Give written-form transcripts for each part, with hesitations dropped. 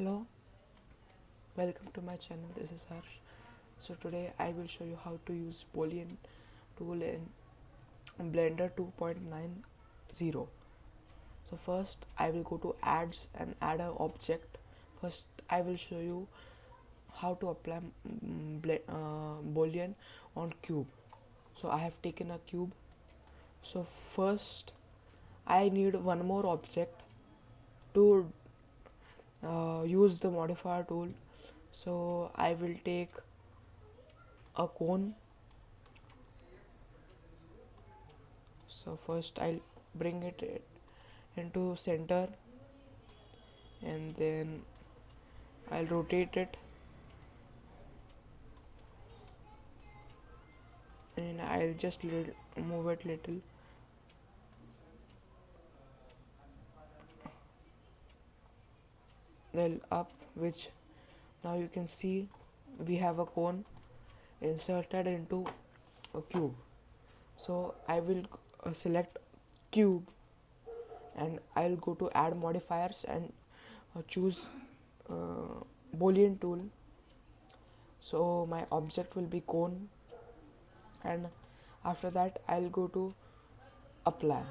Hello, welcome to my channel. This is Harsh. So today I will show you how to use boolean tool in Blender 2.90. So first I will go to adds and add a object. First I will show you how to apply boolean on cube. So I have taken a cube. So first I need one more object to use the modifier tool. So I will take a cone. So first I'll bring it into center, and then I'll rotate it, and I'll just move it little. Then up, which now you can see we have a cone inserted into a cube. So I will select cube, and I'll go to add modifiers and choose boolean tool. So my object will be cone, and after that I'll go to apply.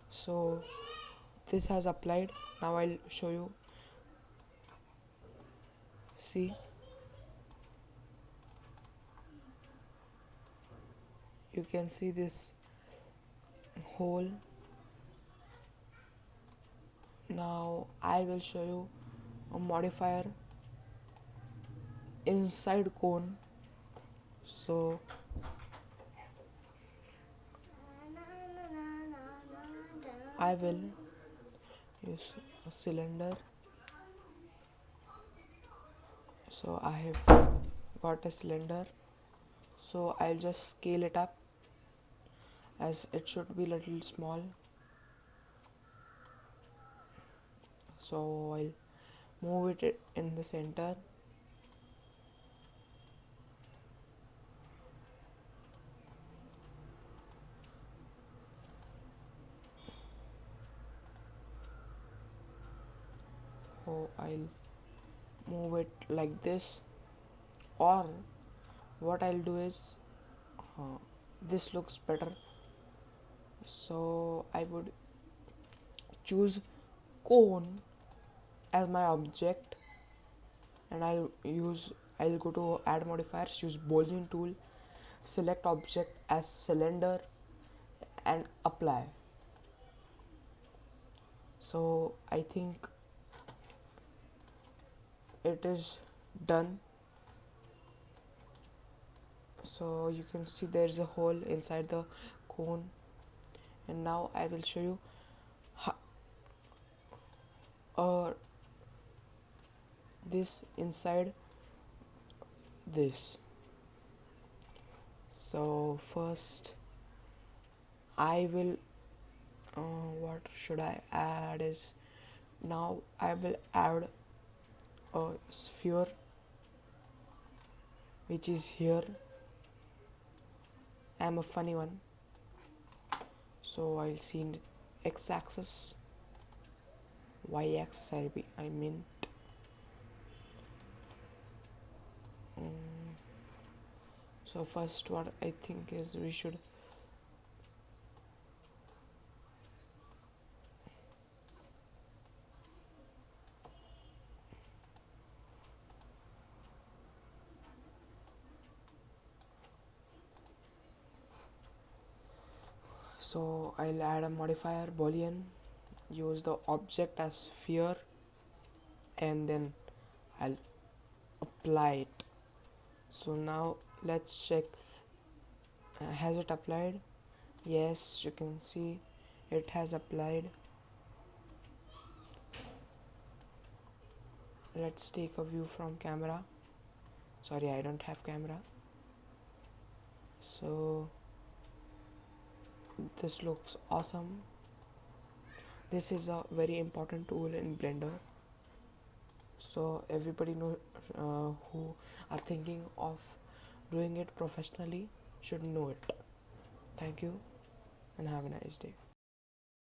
So this has applied. Now I'll show you. See, you can see this hole. Now I will show you a modifier inside cone. So I will use a cylinder. So I have got a cylinder, so I'll just scale it up, as it should be little small. So I'll move it in the center. So I'll move it like this, or what I'll do is this looks better, so I would choose cone as my object, and I'll go to add modifiers, use boolean tool, select object as cylinder, and apply. So I think it is done. So you can see there's a hole inside the cone, and now I will show you this inside this. So first I will what should I add is, now I will add a sphere which is here. I'm a funny one, so I'll see in x-axis, y-axis I mean. So first what I think is we should so I'll add a modifier boolean, use the object as sphere, and then I'll apply it. So now let's check, has it applied? Yes, you can see it has applied. Let's take a view from camera. Sorry, I don't have camera. So this looks awesome. This is a very important tool in Blender, so everybody know who are thinking of doing it professionally should know it. Thank you and have a nice day.